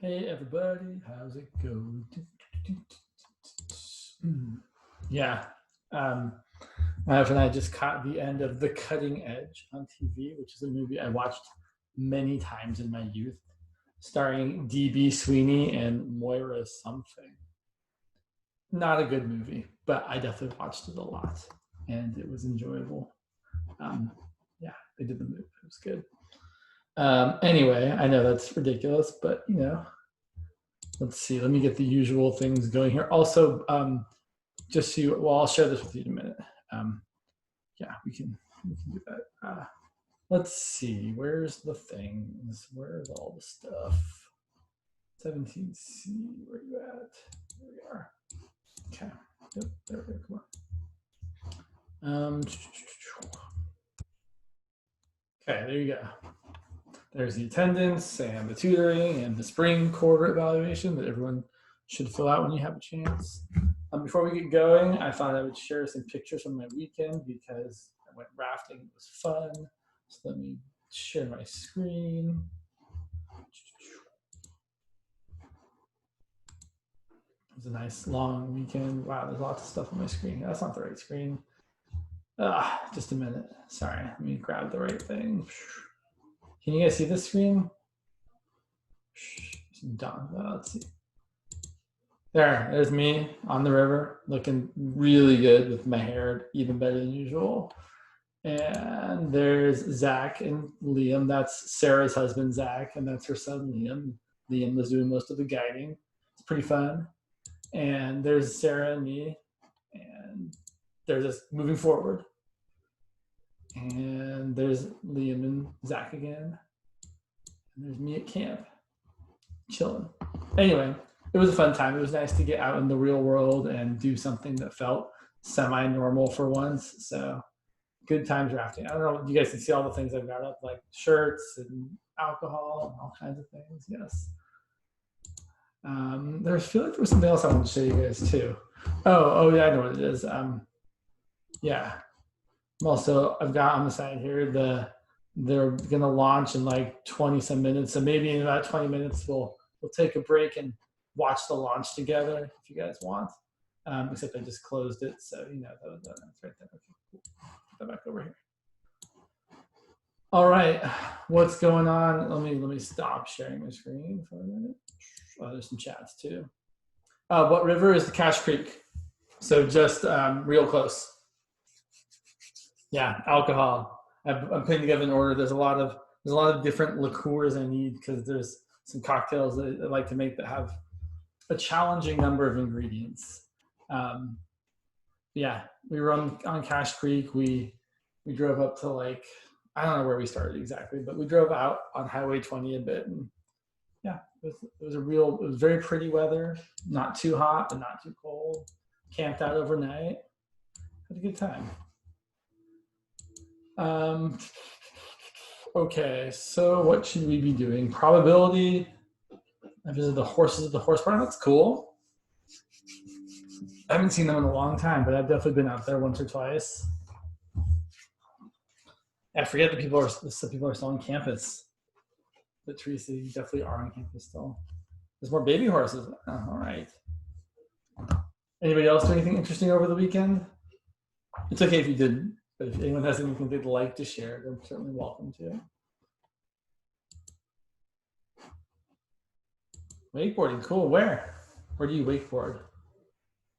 Hey everybody, how's it going? Yeah, my wife and I just caught the end of The Cutting Edge on TV, which is a movie I watched many times in my youth, starring D.B. Sweeney and Moira something. Not a good movie, but I definitely watched it a lot, and it was enjoyable. Yeah, they did the movie; it was good. Anyway, I know that's ridiculous, but let's see. Let me get the usual things going here. Also, just so you, well, I'll share this with you in a minute. Yeah, we can do that. Let's see. Where's the things? Where's all the stuff? 17C. Where are you at? There we are. Okay. Yep. There we go. Come on. Okay. There you go. There's the attendance and the tutoring and the spring quarter evaluation that everyone should fill out when you have a chance. Before we get going, I thought I would share some pictures from my weekend because I went rafting. It was fun. So let me share my screen. It was a nice long weekend. Wow, there's lots of stuff on my screen. That's not the right screen. Just a minute. Sorry, let me grab the right thing. Can you guys see this screen? Done. Let's see. There's me on the river, looking really good with my hair even better than usual. And there's Zach and Liam. That's Sarah's husband, Zach, and that's her son, Liam. Liam was doing most of the guiding. It's pretty fun. And there's Sarah and me, and there's us moving forward. And there's Liam and Zach again. And there's me at camp, chilling. Anyway, it was a fun time. It was nice to get out in the real world and do something that felt semi-normal for once. So good times rafting. I don't know, you guys can see all the things I've got up, like shirts and alcohol and all kinds of things. Yes. I feel like there was something else I wanted to show you guys too. Oh yeah, I know what it is. Yeah. Also, I've got on the side here they're gonna launch in like 20 some minutes. So maybe in about 20 minutes we'll take a break and watch the launch together if you guys want. Except I just closed it, so that's right there. Okay, cool. Put that back over here. All right, what's going on? Let me stop sharing my screen for a minute. Oh, there's some chats too. What river is the Cache Creek? So just real close. Yeah, alcohol. I'm putting together an order. There's a lot of different liqueurs I need because there's some cocktails that I like to make that have a challenging number of ingredients. Yeah, we were on Cache Creek. We drove up to I don't know where we started exactly, but we drove out on Highway 20 a bit, and yeah, it was very pretty weather. Not too hot, but not too cold. Camped out overnight. Had a good time. Okay, so what should we be doing? Probability. I visited the horses at the horse barn. That's cool. I haven't seen them in a long time, but I've definitely been out there once or twice. I forget that some people are still on campus. But Teresa, you definitely are on campus still. There's more baby horses. Oh, all right. Anybody else do anything interesting over the weekend? It's okay if you didn't, but if anyone has anything they'd like to share, they're certainly welcome to. Wakeboarding, cool. Where do you wakeboard?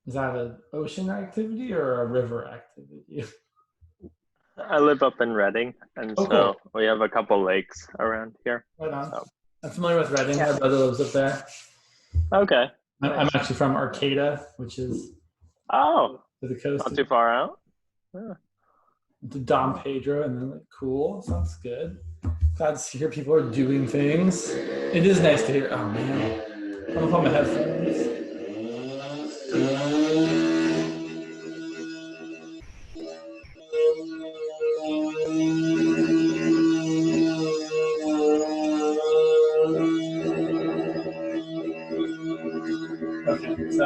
Is that an ocean activity or a river activity? I live up in Reading, and cool. We have a couple lakes around here. Right on. So. I'm familiar with Reading. Yeah. My brother lives up there. Okay. I'm actually from Arcata, which is to the coast. Not too far out. Yeah. To Dom Pedro, and then cool. Sounds good. Glad to hear people are doing things. It is nice to hear. Oh man, I'm gonna put my headphones. Okay, so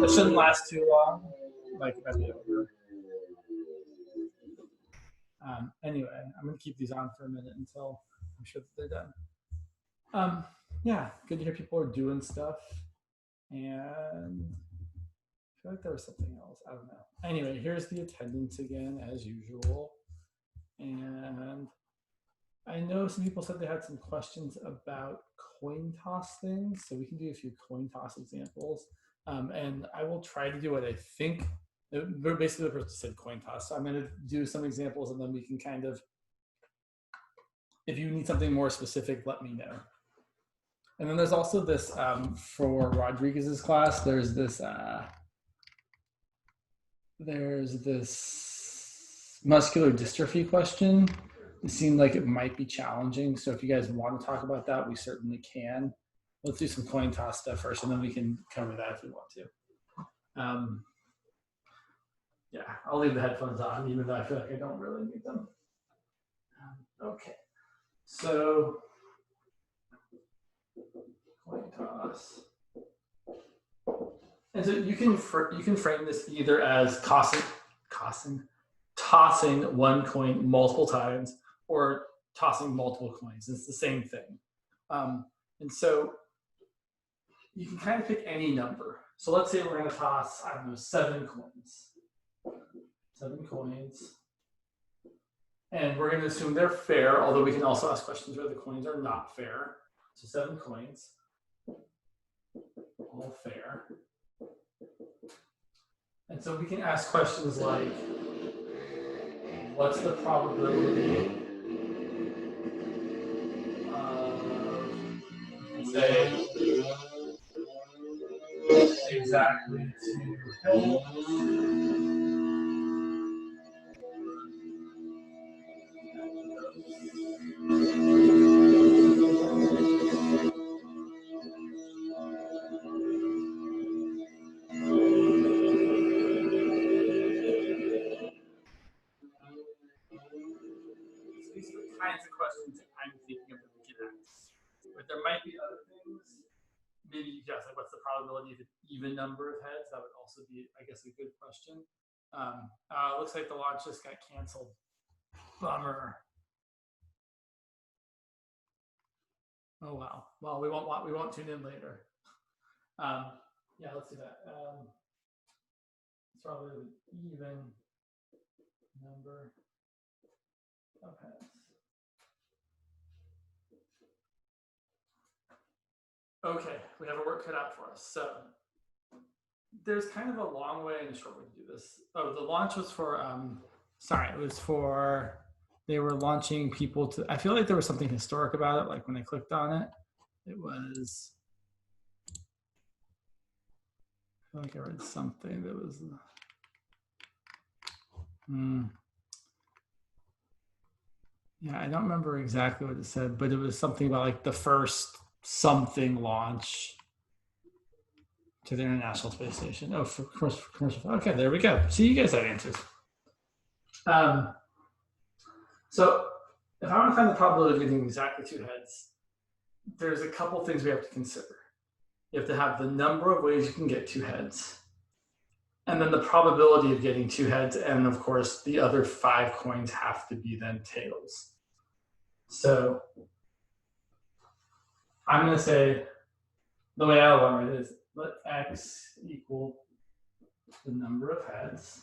it shouldn't last too long. Like that'd be over. Anyway, I'm gonna keep these on for a minute until I'm sure that they're done. yeah, good to hear people are doing stuff. And I feel like there was something else. I don't know. Anyway, here's the attendance again, as usual. And I know some people said they had some questions about coin toss things, so we can do a few coin toss examples. And I will try to do what I think. Basically, the person said coin toss, so I'm going to do some examples, and then we can kind of, if you need something more specific, let me know. And then there's also this for Rodriguez's class. There's this muscular dystrophy question. It seemed like it might be challenging. So if you guys want to talk about that, we certainly can. Let's do some coin toss stuff first, and then we can cover that if we want to. Yeah, I'll leave the headphones on, even though I feel like I don't really need them. Okay, so coin toss. And so you can frame this either as tossing one coin multiple times, or tossing multiple coins. It's the same thing. And so you can kind of pick any number. So let's say we're going to toss, I don't know, 7 coins. 7 coins. And we're going to assume they're fair, although we can also ask questions where the coins are not fair. So 7 coins, all fair. And so we can ask questions like, what's the probability of, say, exactly 2 heads? These are the kinds of questions that I'm thinking of that we can ask. But there might be other things. Maybe you guess like, what's the probability of an even number of heads? That would also be, I guess, a good question. Looks like the launch just got canceled. Bummer. Oh wow. Well, we won't tune in later. Yeah, let's do that. It's probably an even number of heads. Okay, we have a work cut out for us. So there's kind of a long way and a short way to do this. Oh, the launch was for, it was for, they were launching people to, I feel like there was something historic about it. Like when I clicked on it, it was, I feel like I read something that was, yeah, I don't remember exactly what it said, but it was something about like the first something launch to the International Space Station. Oh, for commercial. Okay, there we go. See, you guys had answers. So if I want to find the probability of getting exactly 2 heads, there's a couple things we have to consider. You have to have the number of ways you can get 2 heads, and then the probability of getting 2 heads, and of course, the other 5 coins have to be then tails. So I'm going to say, the way I want it is, let x equal the number of heads.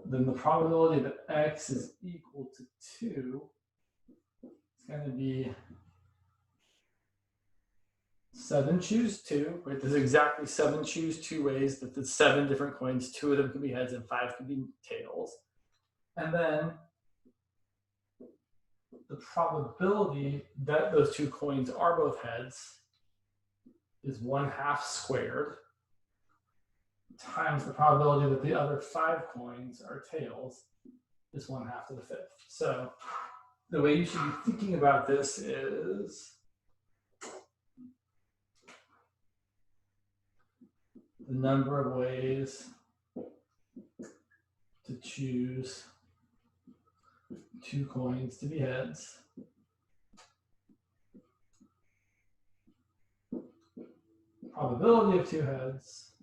Then the probability that x is equal to 2 is going to be 7 choose 2, right? There's exactly 7 choose 2 ways that the 7 different coins, 2 of them can be heads and 5 can be tails. And then the probability that those 2 coins are both heads is 1/2 squared times the probability that the other 5 coins are tails is 1/2 to the 5th. So the way you should be thinking about this is the number of ways to choose 2 coins to be heads probability of 2 heads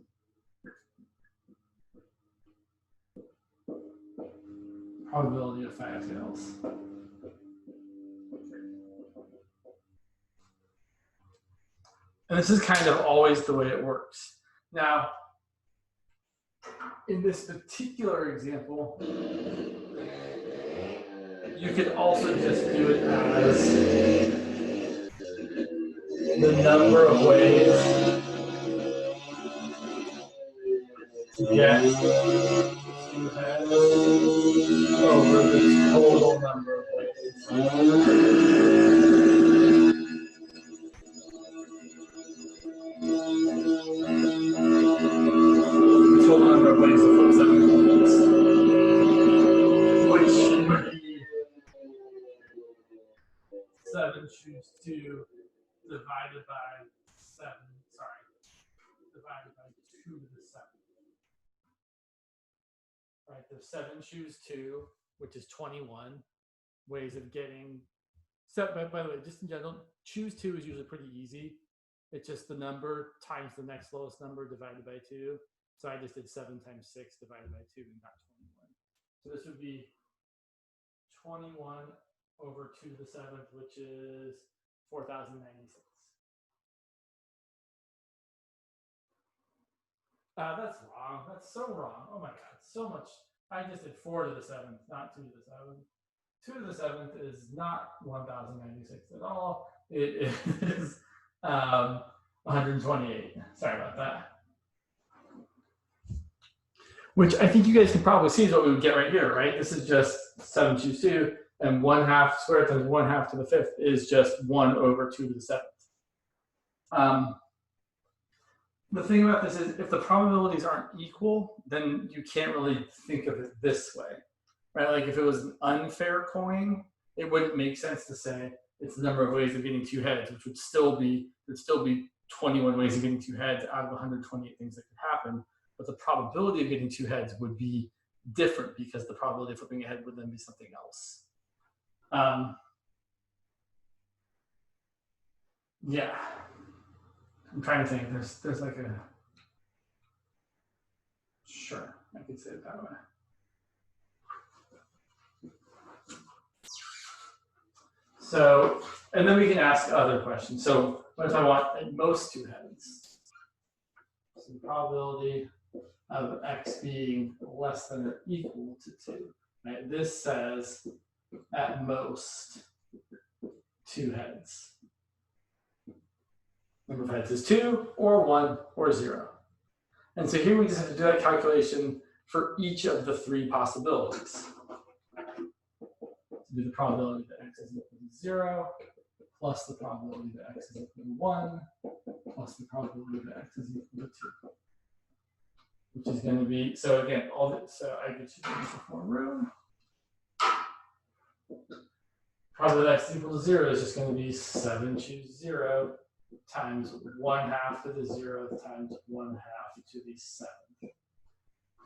probability of 5 tails. And this is kind of always the way it works. Now, in this particular example, you could also just do it as the number of ways to get 2 heads over the total number of ways. The total number of ways to flip 7 coins, which would be 7 choose 2 divided by 7, divided by 2 to the 7th. Right, there's 7 choose 2, which is 21 ways of getting. So, by the way, just in general, choose 2 is usually pretty easy. It's just the number times the next lowest number divided by 2. So I just did 7 times 6 divided by 2 and got 21. So this would be 21 over 2 to the 7th, which is 4,096. That's wrong. That's so wrong. Oh my God, so much. I just did 4 to the 7th, not 2 to the 7th. 2 to the 7th is not 1,096 at all. It is 128. Sorry about that. Which I think you guys can probably see is what we would get right here, right? This is just 7 choose 2, and 1/2 squared times 1/2 to the 5th is just 1 over 2 to the 7th. The thing about this is if the probabilities aren't equal, then you can't really think of it this way, right? Like if it was an unfair coin, it wouldn't make sense to say it's the number of ways of getting 2 heads, which would still be 21 ways of getting 2 heads out of 128 things that could happen. But the probability of getting 2 heads would be different because the probability of flipping a head would then be something else. Yeah, I'm trying to think. There's like a, sure, I could say it that way. So, and then we can ask other questions. So what if I want at most 2 heads? So the probability of x being less than or equal to 2. Right? This says at most 2 heads. Number of heads is 2 or 1 or 0. And so here we just have to do that calculation for each of the 3 possibilities. Do the probability that x is equal to 0 plus the probability that x is equal to 1 plus the probability that x is equal to 2. Which is going to be, so again, so I get you more room. Probability that x is equal to 0 is just going to be 7 choose 0 times 1/2 to the 0th times 1/2 to the 7th.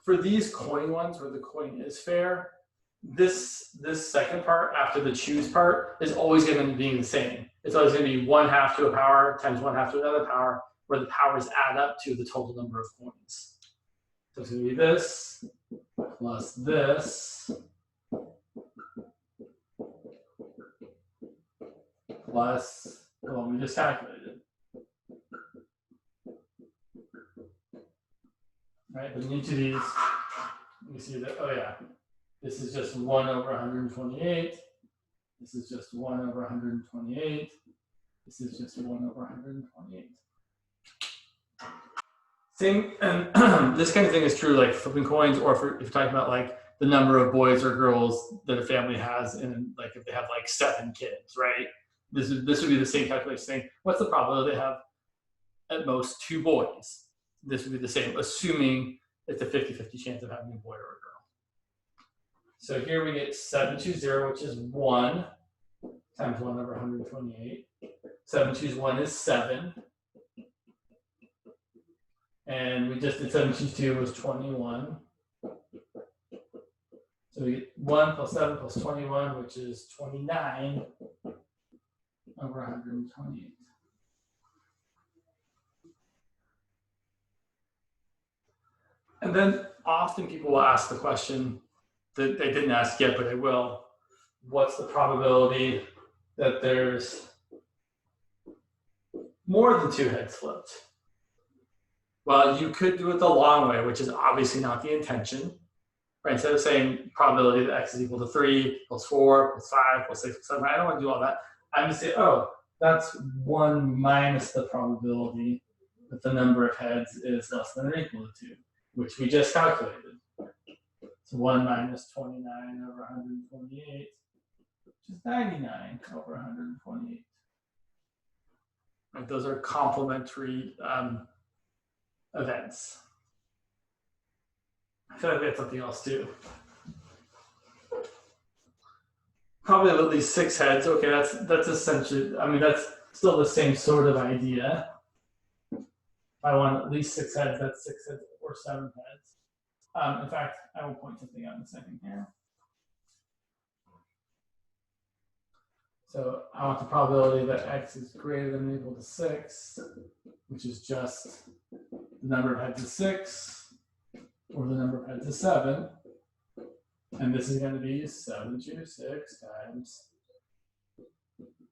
For these coin ones where the coin is fair, this second part after the choose part is always going to be the same. It's always going to be 1/2 to a power times 1/2 to another power, where the powers add up to the total number of coins. So it's going to be this plus this plus the one we just calculated. Right, but in each of these, you see that, oh yeah, this is just 1 over 128. This is just 1 over 128. This is just 1 over 128. Same, and this kind of thing is true like flipping coins, or if you're talking about like the number of boys or girls that a family has, and like if they have like 7 kids, right? This would be the same calculation saying, what's the probability they have at most 2 boys? This would be the same, assuming it's a 50-50 chance of having a boy or a girl. So here we get 7 choose 0, which is 1 times 1 over 128. 7 choose 1 is 7. And we just did 7 choose 2 was 21. So we get 1 plus 7 plus 21, which is 29 over 128. And then often people will ask the question that they didn't ask yet, but they will. What's the probability that there's more than 2 heads flipped? Well, you could do it the long way, which is obviously not the intention. Right? Instead of saying probability that x is equal to 3 plus 4 plus 5 plus 6 plus 7, I don't want to do all that. I'm going to say, oh, that's 1 minus the probability that the number of heads is less than or equal to 2, which we just calculated. So 1 minus 29 over 128, which is 99 over 128. Right? Those are complementary events. I feel like we had something else too. Probably at least 6 heads. Okay, that's essentially, I mean, that's still the same sort of idea. If I want at least 6 heads, that's 6 heads or 7 heads. In fact, I will point something out in a second here. So I want the probability that x is greater than or equal to 6, which is just the number of heads is 6, or the number of heads is 7. And this is going to be 7 choose 6 times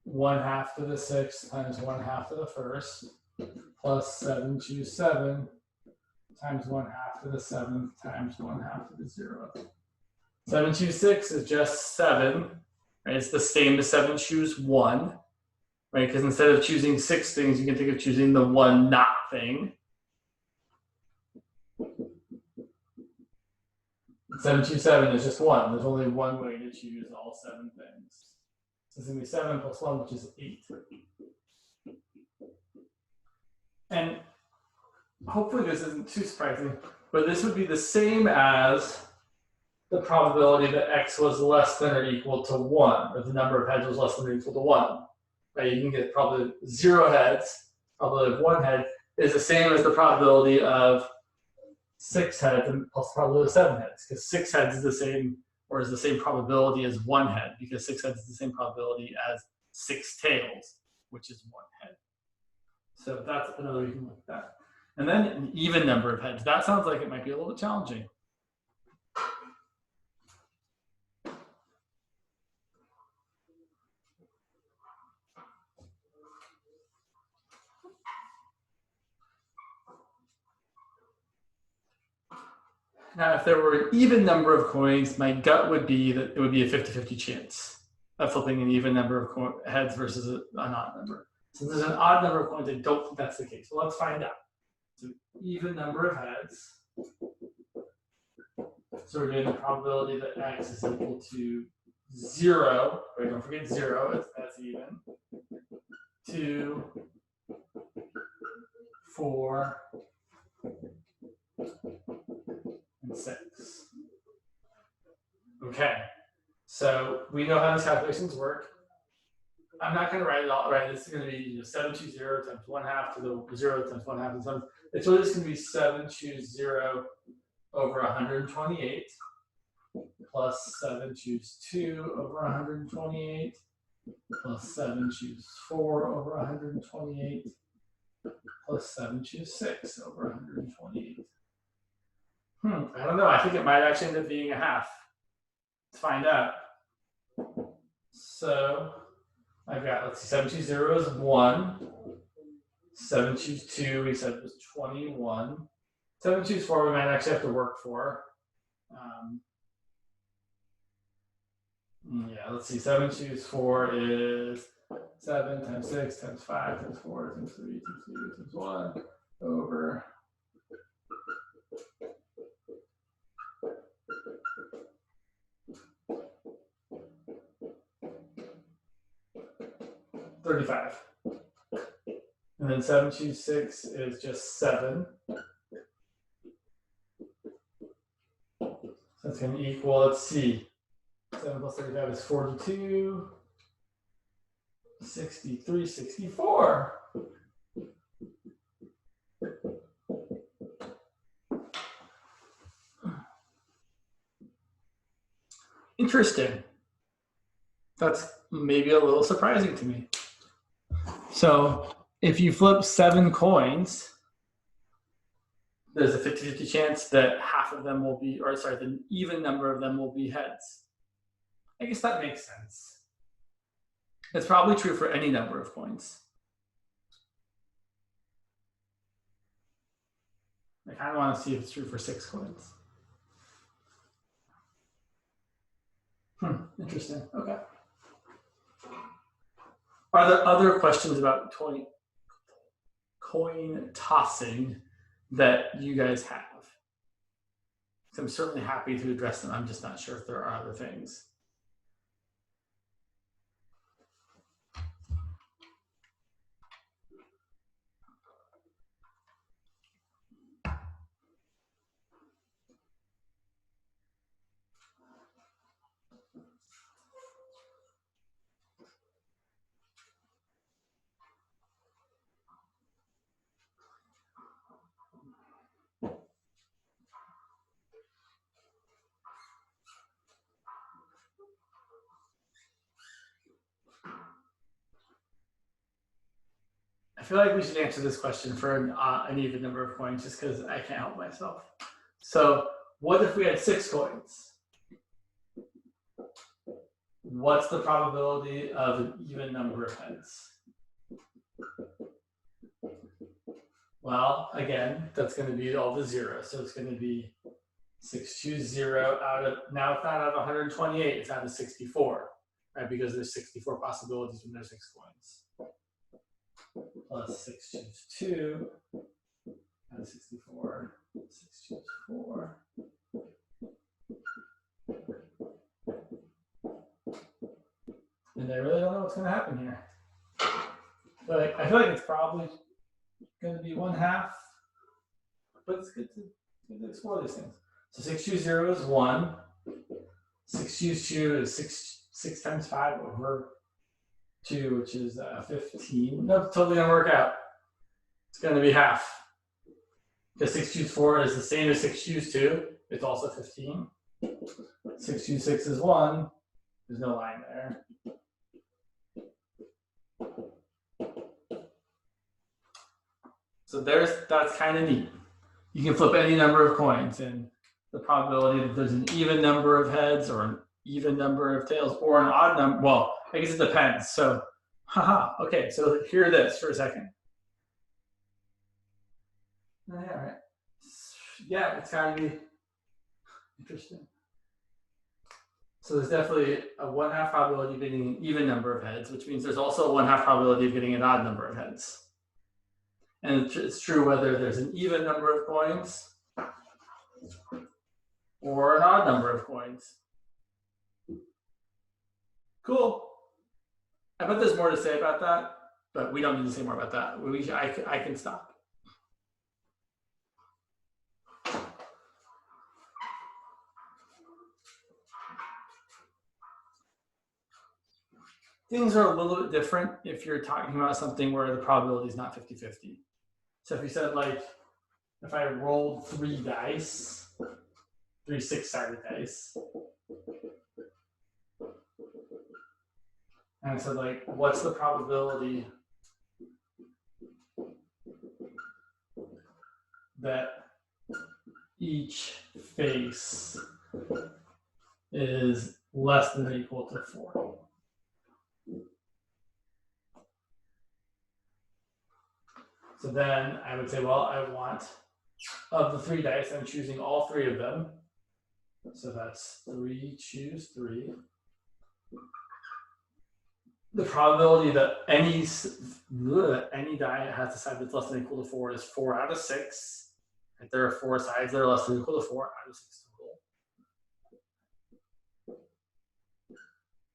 1/2 to the 6 times 1/2 to the first, plus 7 choose 7 times 1/2 to the 7th times 1/2 to the 0th. 7 choose 6 is just 7. Right? It's the same as 7 choose 1. Right? Because instead of choosing 6 things, you can think of choosing the one not thing. 7 choose 7 is just 1. There's only one way to choose all 7 things. So it's going to be 7 plus 1, which is 8. And hopefully this isn't too surprising, but this would be the same as the probability that x was less than or equal to 1, or the number of heads was less than or equal to 1. Right? You can get probably 0 heads, probability of 1 head, is the same as the probability of 6 heads and plus probability of 7 heads, because 6 heads is the same, or is the same probability as 1 head, because 6 heads is the same probability as 6 tails, which is 1 head. So that's another way you can look at that. And then an even number of heads. That sounds like it might be a little bit challenging. Now, if there were an even number of coins, my gut would be that it would be a 50-50 chance of flipping an even number of heads versus an odd number. Since there's an odd number of coins, I don't think that's the case. Well, let's find out. So even number of heads. So we're doing the probability that x is equal to 0. Right, don't forget 0, that's even. 2, 4, and 6. Okay, so we know how these calculations work. I'm not going to write it all. Right, this is going to be 7 choose 0 times 1/2 to the 0 times 1/2 to the 7. It's really just going to be 7 choose 0 over 128 plus 7 choose 2 over 128 plus 7 choose 4 over 128 plus 7 choose 6 over 128. I don't know. I think it might actually end up being a half. Let's find out. So I've got, let's see, 7 choose 0 is 1. 7 choose 2, we said was 21. 7 choose 4, we might actually have to work for. Yeah, let's see. 7 choose 4 is 7 times 6 times 5 times 4 times 3 times 2 times 1 over 35. And then 7 choose 6 is just 7. So that's going to equal, let's see, 7 plus 35 is 42, 63, 64. Interesting. That's maybe a little surprising to me. So if you flip 7 coins, there's a 50-50 chance that half of them will be, or sorry, the even number of them will be heads. I guess that makes sense. It's probably true for any number of coins. I kind of want to see if it's true for 6 coins. Interesting. Okay. Are there other questions about coin tossing that you guys have? So I'm certainly happy to address them. I'm just not sure if there are other things. I feel like we should answer this question for an even number of coins just because I can't help myself. So what if we had 6 coins? What's the probability of an even number of heads? Well, again, that's going to be all the zeros. So it's going to be 620 out of, now it's not out of 128, it's out of 64, right? Because there's 64 possibilities when there's 6 coins. Plus 622 out of 64, 624. And I really don't know what's going to happen here. But I feel like it's probably going to be 1/2, but it's good to explore these things. So 620 is 1. 622 is 6 times 5 over 2, which is 15. No, totally going to work out. It's going to be half. Because 624 is the same as 622. It's also 15. 626 is 1. There's no line there. So that's kind of neat. You can flip any number of coins, and the probability that there's an even number of heads or an even number of tails or an odd number, well, I guess it depends. So, okay, so hear this for a second. Oh, yeah, right. Yeah, it's kind of interesting. So there's definitely a 1/2 probability of getting an even number of heads, which means there's also a 1/2 probability of getting an odd number of heads. And it's true whether there's an even number of coins or an odd number of coins. Cool. I bet there's more to say about that, but we don't need to say more about that. I can stop. Things are a little bit different if you're talking about something where the probability is not 50-50. So if you said, like, if I rolled 3 dice, 3 6-sided dice, and I said, like, what's the probability that each face is less than or equal to 4? So then I would say, well, I want, of the 3 dice, I'm choosing all 3 of them. So that's 3, choose 3. The probability that any die has a side that's less than or equal to 4 is 4 out of 6. If there are 4 sides that are less than or equal to 4 out of 6 total.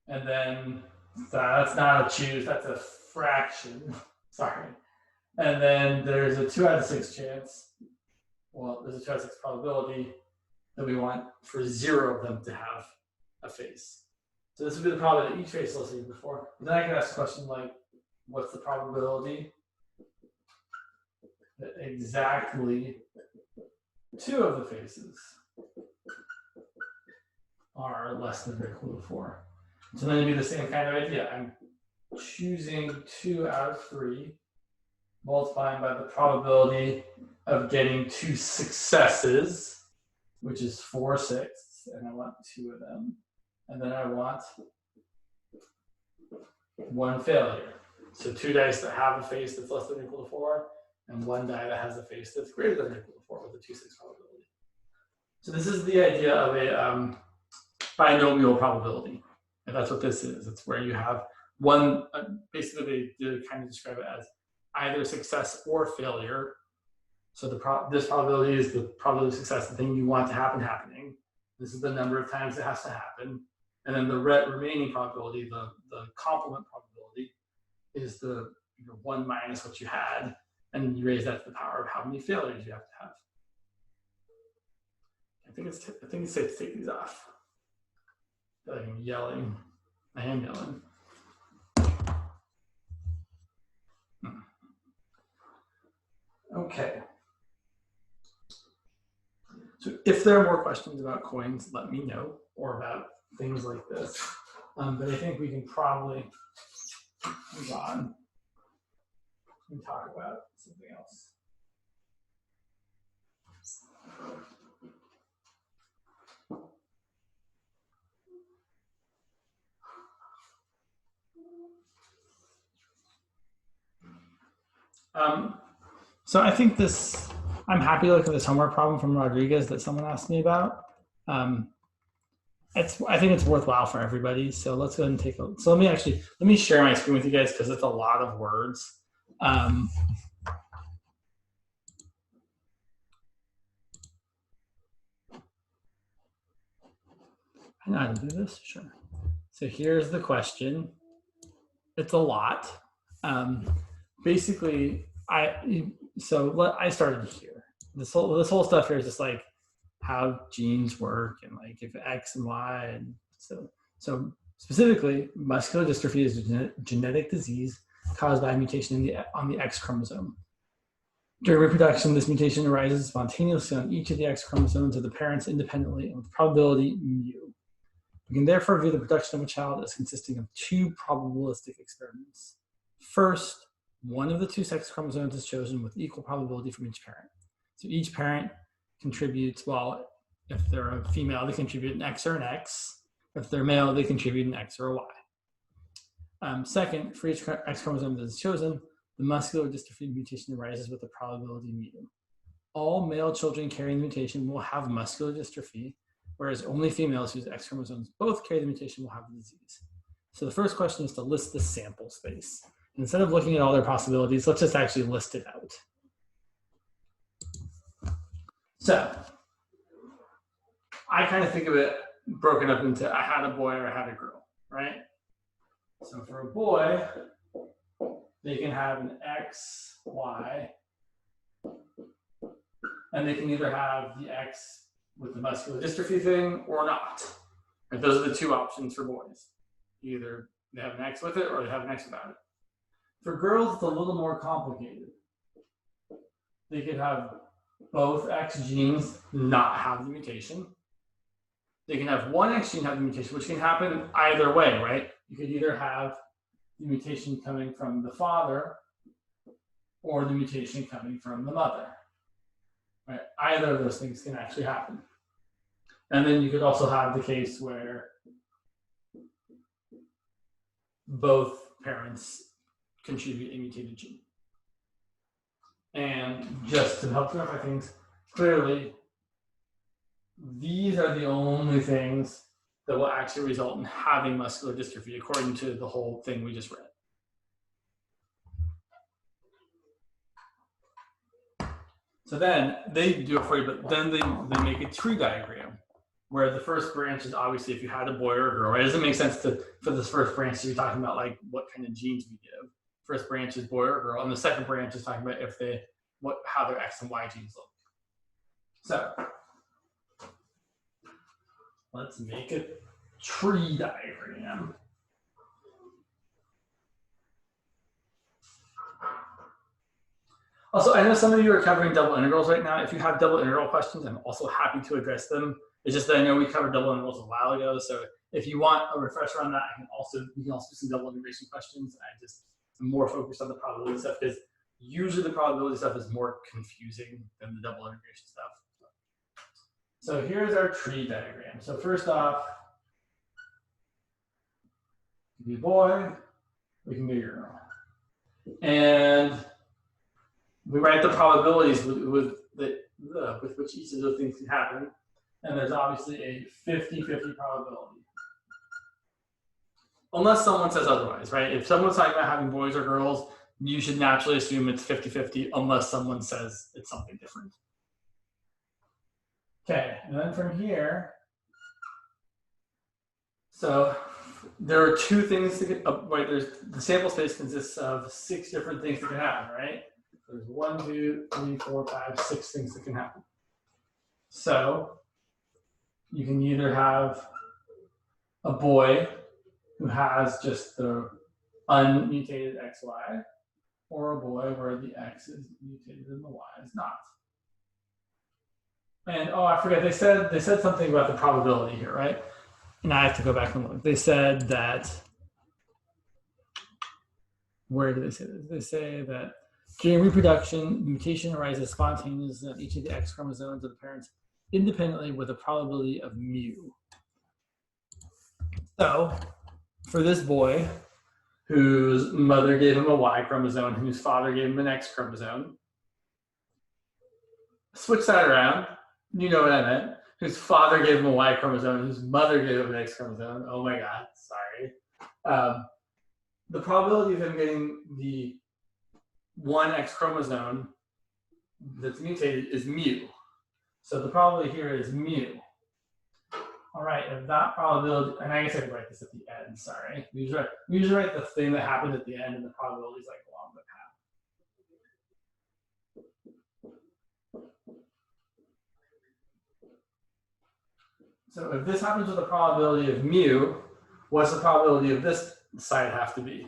And then that's not a choose, that's a fraction. Sorry. And then there's a 2 out of 6 chance. Well, there's a 2 out of 6 probability that we want for 0 of them to have a face. So this would be the probability that each face is less than or equal to 4. And then I can ask a question like, what's the probability that exactly 2 of the faces are less than or equal to 4? So then it'd be the same kind of idea. I'm choosing 2 out of 3, multiplying by the probability of getting 2 successes, which is 4/6, and I want 2 of them. And then I want 1 failure. So 2 dice that have a face that's less than or equal to 4, and one die that has a face that's greater than or equal to 4 with a 2/6 probability. So this is the idea of a binomial probability. And that's what this is. It's where you have one, basically they kind of describe it as either success or failure. So this probability is the probability of success, the thing you want to happen happening. This is the number of times it has to happen. And then the remaining probability, the complement probability, is the 1 minus what you had. And you raise that to the power of how many failures you have to have. I think it's safe to take these off. I feel like I'm yelling. I am yelling. Okay. So if there are more questions about coins, let me know, or about things like this. But I think we can probably move on and talk about something else. So I think I'm happy to look at this homework problem from Rodriguez that someone asked me about. I think it's worthwhile for everybody. So let's go ahead and take a look. So let me share my screen with you guys because it's a lot of words. I know how to do this, sure. So here's the question. It's a lot. Basically, I started here. This whole stuff here is just like how genes work and like if X and Y, and so specifically, muscular dystrophy is a genetic disease caused by a mutation on the X chromosome. During reproduction, this mutation arises spontaneously on each of the X chromosomes of the parents independently and with probability mu. We can therefore view the production of a child as consisting of 2 probabilistic experiments. First, one of the 2 sex chromosomes is chosen with equal probability from each parent. So each parent contributes, well, if they're a female, they contribute an X or an X. If they're male, they contribute an X or a Y. Second, for each X chromosome that is chosen, the muscular dystrophy mutation arises with the probability mu. All male children carrying the mutation will have muscular dystrophy, whereas only females whose X chromosomes both carry the mutation will have the disease. So the first question is to list the sample space. Instead of looking at all their possibilities, let's just actually list it out. So I kind of think of it broken up into I had a boy or I had a girl, right? So for a boy, they can have an X, Y, and they can either have the X with the muscular dystrophy thing or not. And those are the 2 options for boys. Either they have an X with it or they have an X without it. For girls, it's a little more complicated. They could have both X genes not have the mutation. They can have one X gene have the mutation, which can happen either way, right? You could either have the mutation coming from the father or the mutation coming from the mother. Right? Either of those things can actually happen. And then you could also have the case where both parents contribute a mutated gene. And just to help clarify things, clearly, these are the only things that will actually result in having muscular dystrophy, according to the whole thing we just read. So then they do it for you, but then they make a tree diagram where the first branch is obviously if you had a boy or a girl, right? It doesn't make sense for this first branch to be talking about like what kind of genes we give. First branch is boy or girl, and the second branch is talking about how their X and Y genes look. So let's make a tree diagram. Also, I know some of you are covering double integrals right now. If you have double integral questions, I'm also happy to address them. It's just that I know we covered double integrals a while ago, so if you want a refresher on that, you can also do some double integration questions. I'm more focused on the probability stuff because usually the probability stuff is more confusing than the double integration stuff. So here's our tree diagram. So first off, we can be a boy, we can be a girl. And we write the probabilities with which each of those things can happen. And there's obviously a 50-50 probability. Unless someone says otherwise, right? If someone's talking about having boys or girls, you should naturally assume it's 50-50 unless someone says it's something different. Okay, and then from here, so there are two things to get up, right? The sample space consists of 6 different things that can happen, right? There's 1, 2, 3, 4, 5, 6 things that can happen. So you can either have a boy who has just the unmutated XY, or a boy where the X is mutated and the Y is not. And oh, I forget, they said something about the probability here, right? And I have to go back and look. They said that, where do they say this? They say that during reproduction, mutation arises spontaneously on each of the X chromosomes of the parents independently with a probability of mu. So for this boy, whose mother gave him a Y chromosome, whose father gave him an X chromosome, switch that around. You know what I meant. Whose father gave him a Y chromosome, whose mother gave him an X chromosome. Oh my God, sorry. The probability of him getting the one X chromosome that's mutated is mu. So the probability here is mu. All right, if that probability, and I guess I could write this at the end, sorry. We usually write the thing that happened at the end and the probability is like along the path. So if this happens with a probability of mu, what's the probability of this side have to be?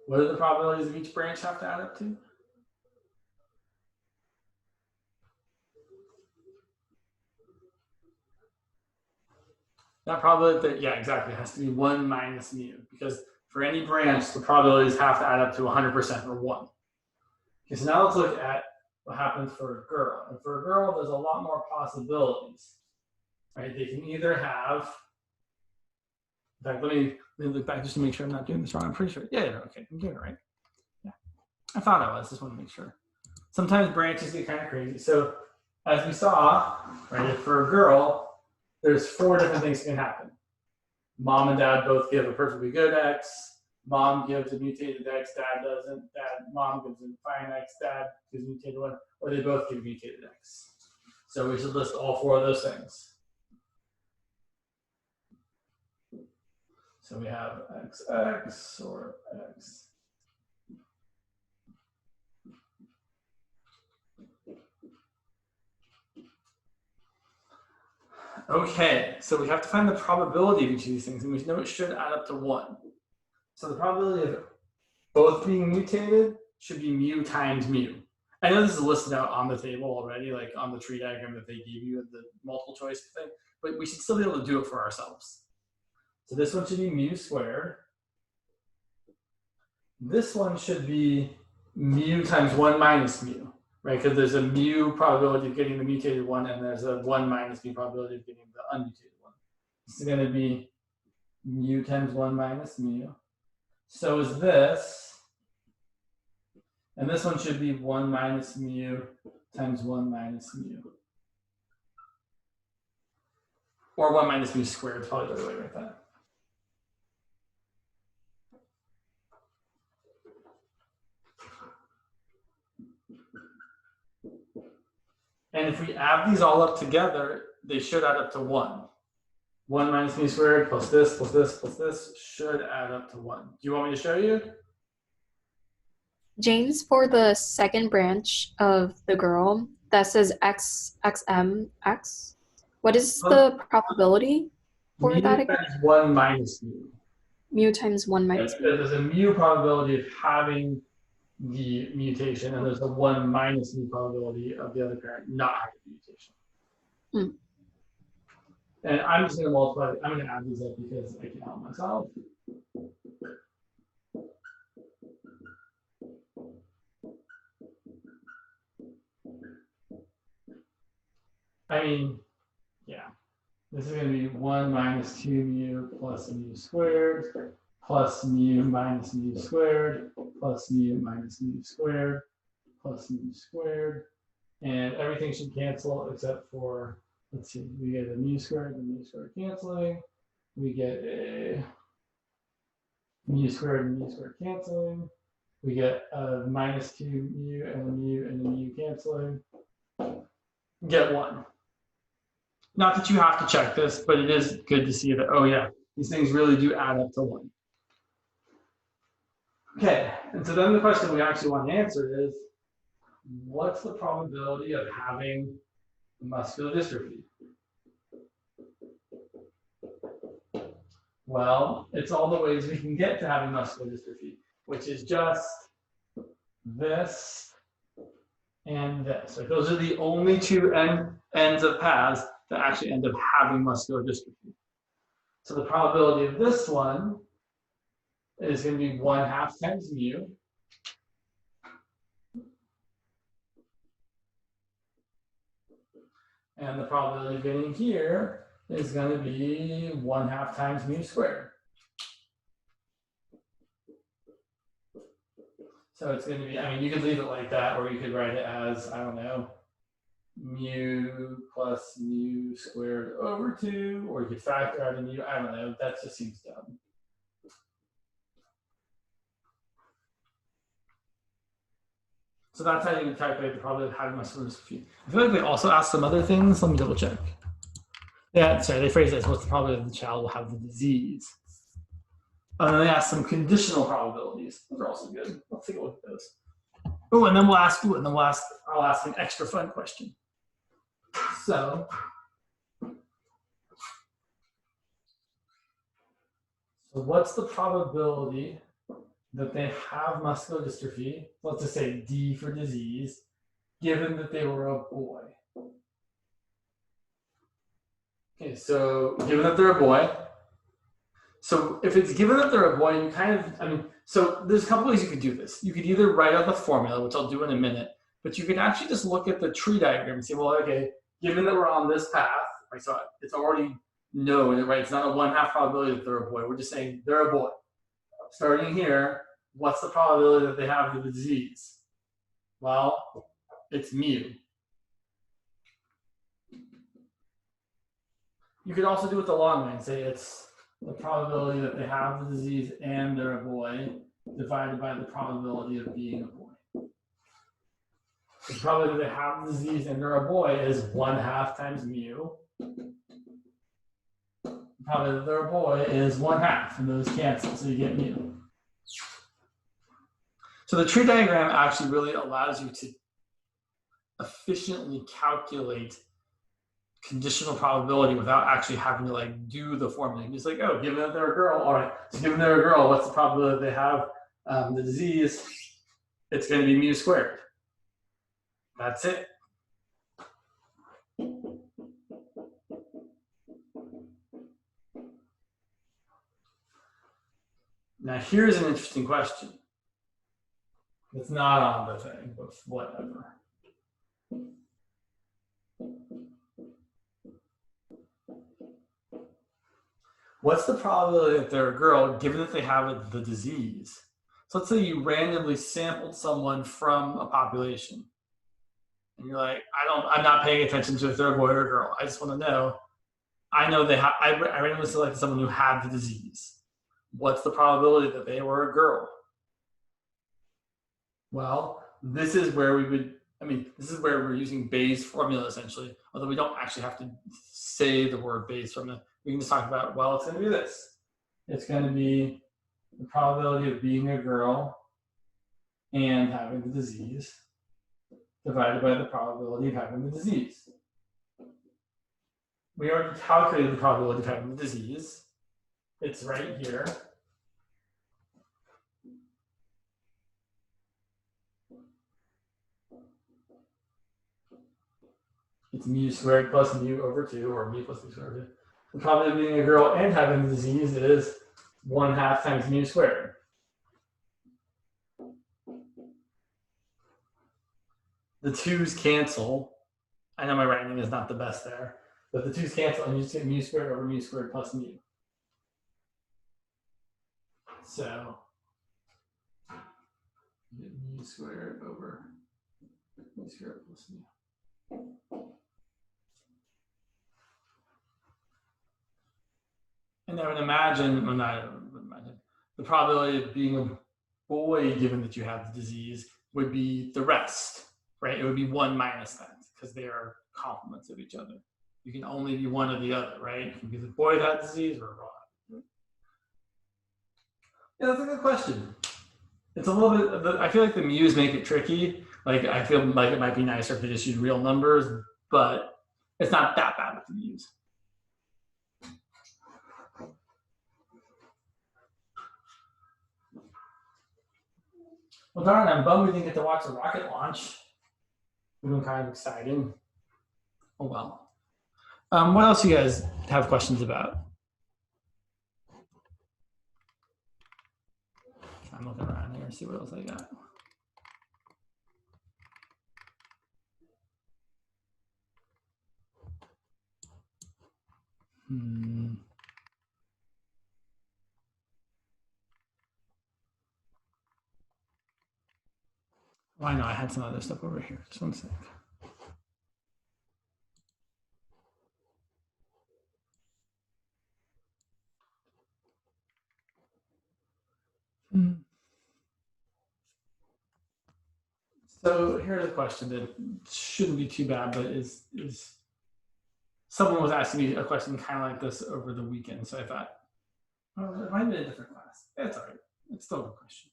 What do the probabilities of each branch have to add up to? That probability, yeah, exactly, it has to be 1 minus mu, because for any branch, the probabilities have to add up to 100% or 1. Okay, so now let's look at what happens for a girl. And for a girl, there's a lot more possibilities, right? They can either have, in fact, let me look back just to make sure I'm not doing this wrong. I'm pretty sure, yeah, okay, I'm doing it right. Yeah, I thought I was, just want to make sure. Sometimes branches get kind of crazy. So as we saw, right, for a girl, there's 4 different things that can happen. Mom and dad both give a perfectly good X. Mom gives a mutated X, dad doesn't. Mom gives a fine X, dad gives a mutated one, or they both give mutated X. So we should list all 4 of those things. So we have XX or X. Okay, so we have to find the probability of each of these things, and we know it should add up to 1. So the probability of both being mutated should be mu times mu. I know this is listed out on the table already, like on the tree diagram that they gave you, the multiple choice thing, but we should still be able to do it for ourselves. So this one should be mu squared. This one should be mu times 1 minus mu, right? Because there's a mu probability of getting the mutated one, and there's a 1 minus mu probability of getting the unmutated one. This is going to be mu times 1 minus mu. So is this, and this one should be 1 minus mu times 1 minus mu. Or 1 minus mu squared is probably the way to write that. And if we add these all up together, they should add up to 1. 1 minus mu squared plus this plus this plus this should add up to 1. Do you want me to show you? James, for the second branch of the girl that says X, XM, X, what is the probability for that again? Times 1 minus mu. Mu times 1 minus mu. There's a mu probability of having the mutation, and there's a 1 minus mu probability of the other parent not having the mutation. Hmm. And I'm just going to multiply, I'm going to add these up because I can help myself. I mean, yeah, this is going to be 1 minus 2 mu plus a mu squared plus mu minus mu squared plus mu minus mu squared plus mu squared. And everything should cancel except for, let's see, we get a mu squared and mu squared canceling. We get a mu squared and mu squared canceling. We get a minus 2 mu and a mu canceling. Get 1. Not that you have to check this, but it is good to see that, oh yeah, these things really do add up to 1. Okay, and so then the question we actually want to answer is, what's the probability of having muscular dystrophy? Well, it's all the ways we can get to having muscular dystrophy, which is just this and this. So those are the only two ends of paths that actually end up having muscular dystrophy. So the probability of this one is going to be 1/2 times mu. And the probability of getting here is going to be 1/2 times mu squared. So it's going to be, I mean, you could leave it like that, or you could write it as, I don't know, mu plus mu squared over 2, or you could factor out a mu, I don't know, that just seems dumb. So that's how you can calculate the probability of having muscular dystrophy. I feel like they also asked some other things. Let me double check. Yeah, sorry, they phrased it as what's the probability that the child will have the disease. And then they asked some conditional probabilities. Those are also good. Let's take a look at those. Oh, and then we'll ask, I'll ask an extra fun question. So what's the probability that they have muscular dystrophy? Let's just say D for disease, given that they were a boy. Okay, so given that they're a boy, so if it's given that they're a boy, you kind of, I mean, so there's a couple ways you could do this. You could either write out the formula, which I'll do in a minute, but you could actually just look at the tree diagram and say, well, okay, given that we're on this path, right, so it's already known, right? It's not a 1/2 probability that they're a boy. We're just saying they're a boy. Starting here, what's the probability that they have the disease? Well, it's mu. You could also do it the long way and say it's the probability that they have the disease and they're a boy divided by the probability of being a boy. The probability that they have the disease and they're a boy is 1/2 times mu. The probability that they're a boy is 1/2, and those cancel, so you get mu. So the tree diagram actually really allows you to efficiently calculate conditional probability without actually having to like do the formula. You're just like, oh, given that they're a girl, all right. So given they're a girl, what's the probability that they have the disease? It's going to be mu squared. That's it. Now here's an interesting question. It's not on the thing, but whatever. What's the probability that they're a girl given that they have the disease? So let's say you randomly sampled someone from a population. And you're like, I'm not paying attention to if they're a boy or a girl. I just want to know. I know I randomly selected someone who had the disease. What's the probability that they were a girl? Well, this is where this is where we're using Bayes' formula essentially, although we don't actually have to say the word Bayes' formula. We can just talk about, well, it's going to be this. It's going to be the probability of being a girl and having the disease divided by the probability of having the disease. We already calculated the probability of having the disease. It's right here. It's mu squared plus mu over 2, or mu plus mu squared over 2. The probability of being a girl and having the disease is 1/2 times mu squared. The 2's cancel. I know my writing is not the best there, but the 2's cancel and you just get mu squared over mu squared plus mu. So mu squared over mu squared plus mu. And I would imagine, well, not, I would imagine, the probability of being a boy, given that you have the disease, would be the rest, right? It would be 1 minus that, because they are complements of each other. You can only be one or the other, right? You can be the boy that disease or not. Yeah, that's a good question. It's a little bit, I feel like the mu's make it tricky. Like, I feel like it might be nicer if they just use real numbers, but it's not that bad with the mu's. Well, darn, I'm bummed we didn't get to watch the rocket launch. It would been kind of exciting. Oh, well. What else do you guys have questions about? I'm looking around here, see what else I got. Oh, I know, I had some other stuff over here. Just one sec. So here's a question that shouldn't be too bad, but is someone was asking me a question kind of like this over the weekend. So I thought, oh, it might have been a different class. That's all right. It's still a good question.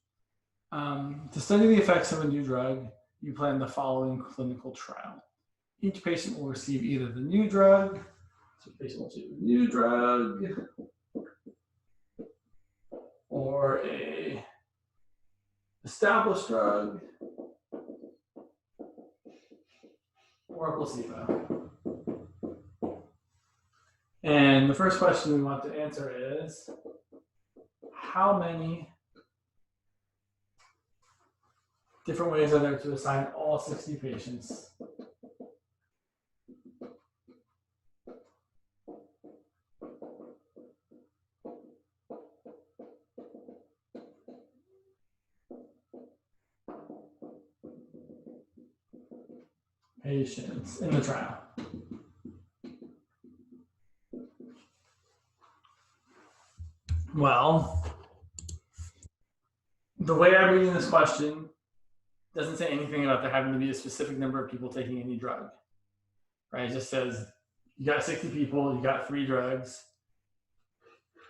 To study the effects of a new drug, you plan the following clinical trial. Each patient will receive either the new drug, so the patient will receive a new drug, or a established drug, or a placebo. And the first question we want to answer is, how many different ways are there to assign all 60 patients? Patients in the trial. Well, the way I'm reading this question doesn't say anything about there having to be a specific number of people taking any drug, right? It just says you got 60 people, you got 3 drugs,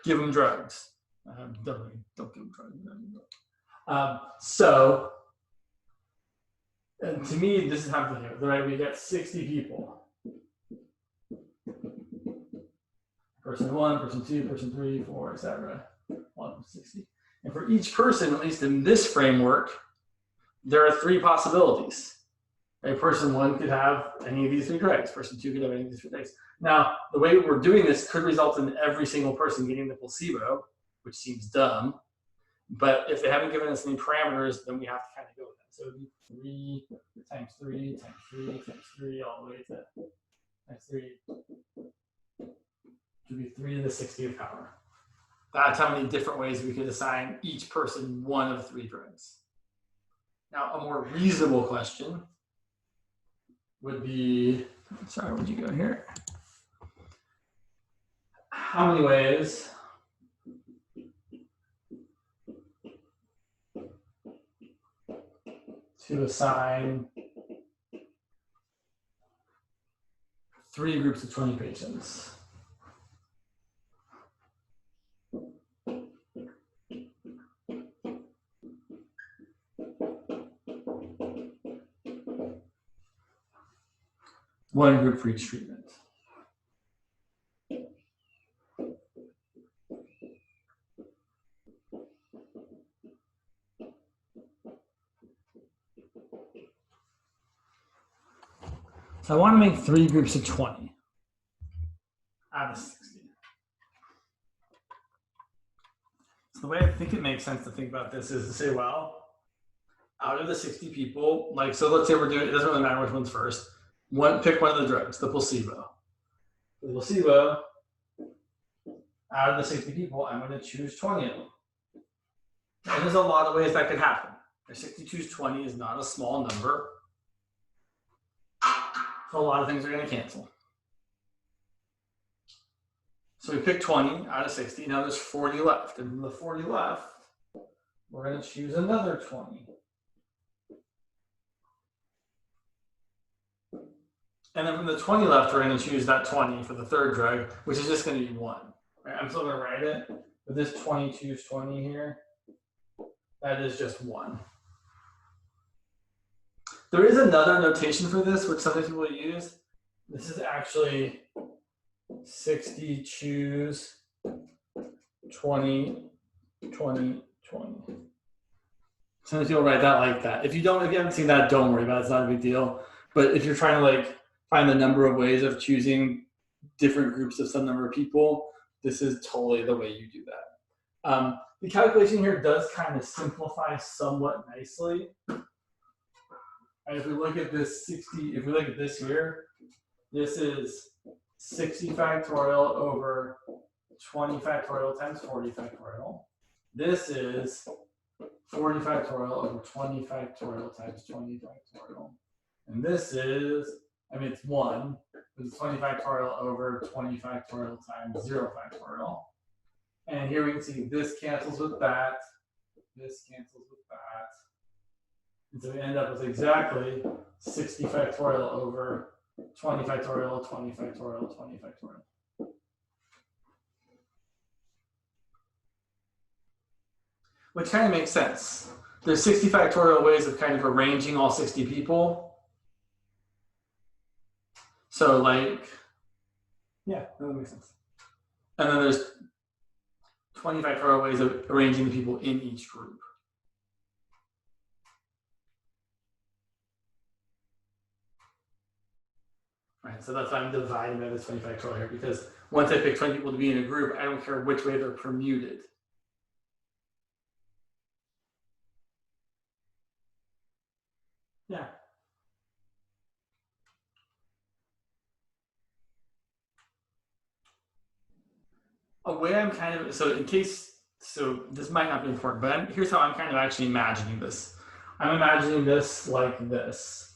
give them drugs. Don't give them drugs. So, and to me, this is how I'm thinking, right? We got 60 people. Person 1, person 2, person 3, 4, etc. 160. And for each person, at least in this framework, there are 3 possibilities. Right? Person 1 could have any of these 3 drugs. Person 2 could have any of these 3 drugs. Now, the way we're doing this could result in every single person getting the placebo, which seems dumb. But if they haven't given us any parameters, then we have to kind of go with that. So it would be 3 times 3 times 3 times 3 all the way to times 3. Should be 3 to the 60th power. That's how many different ways we could assign each person one of 3 drugs. Now, a more reasonable question would be, sorry, where'd you go here? How many ways to assign 3 groups of 20 patients? One group for each treatment. So I want to make 3 groups of 20 out of 60. So the way I think it makes sense to think about this is to say, well, out of the 60 people, like, so let's say we're doing, it doesn't really matter which one's first. Pick one of the drugs, the placebo. The placebo, out of the 60 people, I'm going to choose 20 of them. And there's a lot of ways that could happen. 62's 20 is not a small number. So a lot of things are going to cancel. So we pick 20 out of 60. Now there's 40 left. And from the 40 left, we're going to choose another 20. And then from the 20 left, we're going to choose that 20 for the third drug, which is just going to be 1. Right? I'm still going to write it, but this 20 choose 20 here, that is just 1. There is another notation for this, which some people use. This is actually 60 choose 20, 20, 20. Some people write that like that. If you haven't seen that, don't worry about it. It's not a big deal. But if you're trying to like find the number of ways of choosing different groups of some number of people, this is totally the way you do that. The calculation here does kind of simplify somewhat nicely. And if we look at this 60, if we look at this here, this is 60 factorial over 20 factorial times 40 factorial. This is 40 factorial over 20 factorial times 20 factorial. And this is, it's 1. It's 20 factorial over 20 factorial times 0 factorial. And here we can see this cancels with that. This cancels with that. And so we end up with exactly 60 factorial over 20 factorial, 20 factorial, 20 factorial. Which kind of makes sense. There's 60 factorial ways of kind of arranging all 60 people. So like, yeah, that makes sense. And then there's 20 factorial ways of arranging the people in each group. Right, so that's why I'm dividing by this 20 factorial here, because once I pick 20 people to be in a group, I don't care which way they're permuted. Yeah. A way I'm kind of, so this might not be important, but here's how I'm kind of actually imagining this. I'm imagining this like this.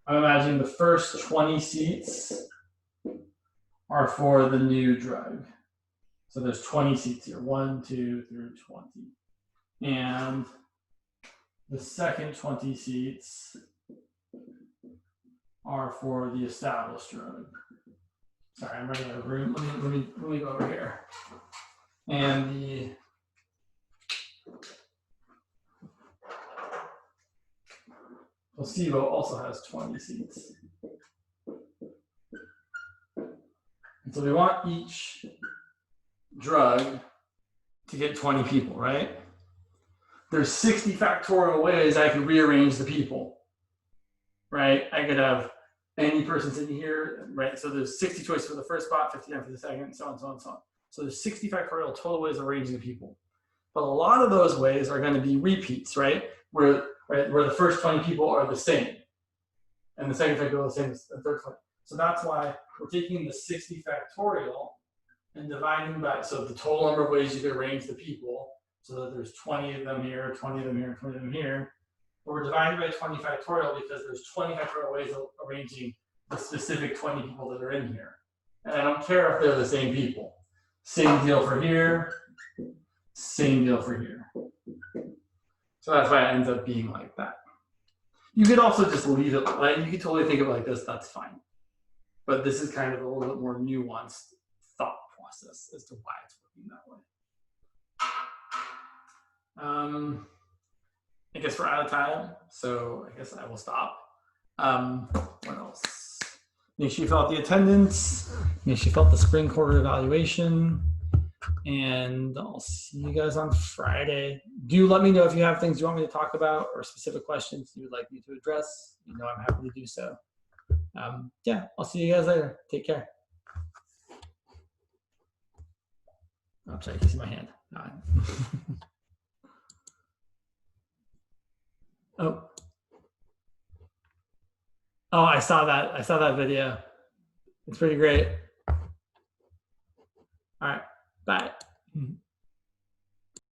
I'm imagining the first 20 seats are for the new drug. So there's 20 seats here, 1, 2 through 20. And the second 20 seats are for the established drug. Sorry, I'm running out of room. Let me go over here. And the placebo also has 20 seats. And so we want each drug to get 20 people, right? There's 60 factorial ways I can rearrange the people, right? I could have any person sitting here, right? So there's 60 choices for the first spot, 59 for the second, so on, so on, so on. So there's 60 factorial total ways of arranging the people. But a lot of those ways are going to be repeats, right? Where the first 20 people are the same. And the second factorial is the same as the third 20. So that's why we're taking the 60 factorial and dividing by, so the total number of ways you could arrange the people, so that there's 20 of them here, 20 of them here, 20 of them here. But we're dividing by 20 factorial because there's 20 factorial ways of arranging the specific 20 people that are in here. And I don't care if they're the same people. Same deal for here, same deal for here. So that's why it ends up being like that. You could also just leave it, like, you could totally think of it like this, that's fine. But this is kind of a little bit more nuanced thought process as to why it's working that way. I guess we're out of time, so I guess I will stop. What else? Make sure you fill out the attendance. Make sure you fill out the spring quarter evaluation. And I'll see you guys on Friday. Do let me know if you have things you want me to talk about or specific questions you would like me to address. You know I'm happy to do so. Yeah, I'll see you guys later. Take care. I'm sorry, you can see my hand. Oh, I saw that. I saw that video. It's pretty great. All right, bye.